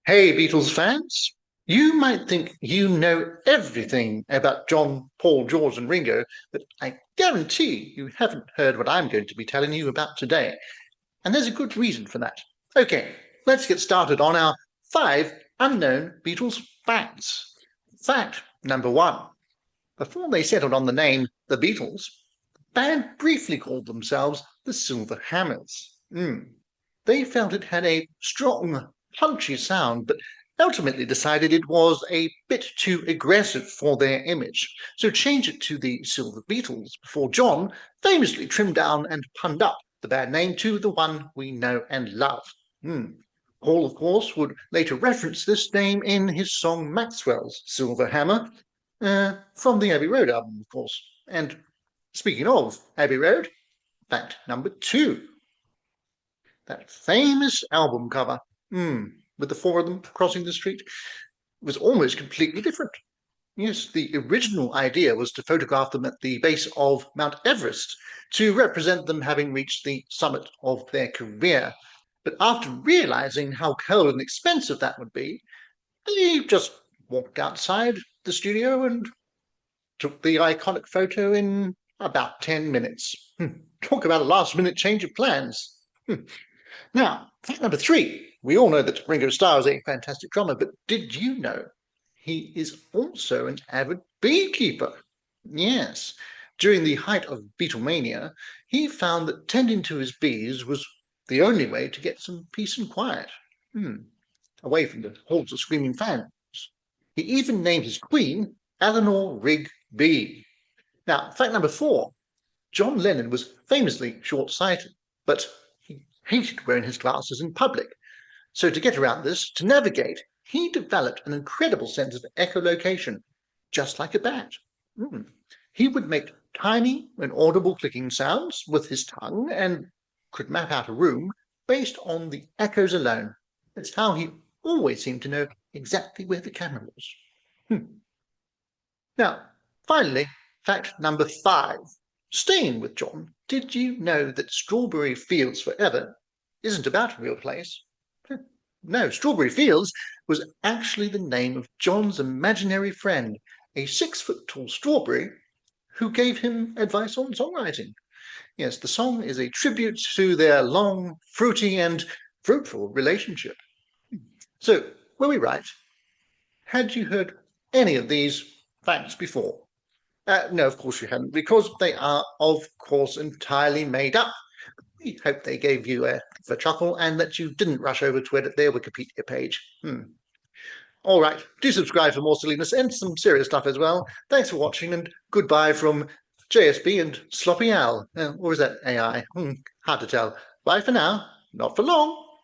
Hey, Beatles fans. You might think you know everything about John, Paul, George, and Ringo, but I guarantee you haven't heard what I'm going to be telling you about today. And there's a good reason for that. Okay, let's get started on our 5 unknown Beatles facts. Fact number 1. Before they settled on the name The Beatles, the band briefly called themselves the Silver Hammers. They felt it had a strong, punchy sound, but ultimately decided it was a bit too aggressive for their image, so changed it to the Silver Beatles before John famously trimmed down and punned up the band name to the one we know and love. Paul, of course, would later reference this name in his song Maxwell's Silver Hammer, from the Abbey Road album, of course. And speaking of Abbey Road, fact number 2. That famous album cover, with the 4 of them crossing the street, was almost completely different. Yes, the original idea was to photograph them at the base of Mount Everest to represent them having reached the summit of their career. But after realizing how cold and expensive that would be, they just walked outside the studio and took the iconic photo in about 10 minutes. Talk about a last-minute change of plans. Now, fact number 3. We all know that Ringo Starr is a fantastic drummer, but did you know he is also an avid beekeeper? Yes. During the height of Beatlemania, he found that tending to his bees was the only way to get some peace and quiet, away from the hordes of screaming fans. He even named his queen Eleanor Rigby. Now, fact number 4. John Lennon was famously short-sighted, but he hated wearing his glasses in public. So to get around this, to navigate, he developed an incredible sense of echolocation, just like a bat. He would make tiny and audible clicking sounds with his tongue and could map out a room based on the echoes alone. That's how he always seemed to know exactly where the camera was. Now, finally, fact number 5. Staying with John, did you know that Strawberry Fields Forever isn't about a real place? No, Strawberry Fields was actually the name of John's imaginary friend, a 6-foot-tall strawberry who gave him advice on songwriting. Yes, the song is a tribute to their long, fruity, and fruitful relationship. So, were we right? Had you heard any of these facts before? No, of course you hadn't, because they are, of course, entirely made up. We hope they gave you a chuckle and that you didn't rush over to edit their Wikipedia page. All right, do subscribe for more silliness and some serious stuff as well. Thanks for watching, and goodbye from JSB and Sloppy Al. Or is that AI? Hard to tell. Bye for now. Not for long.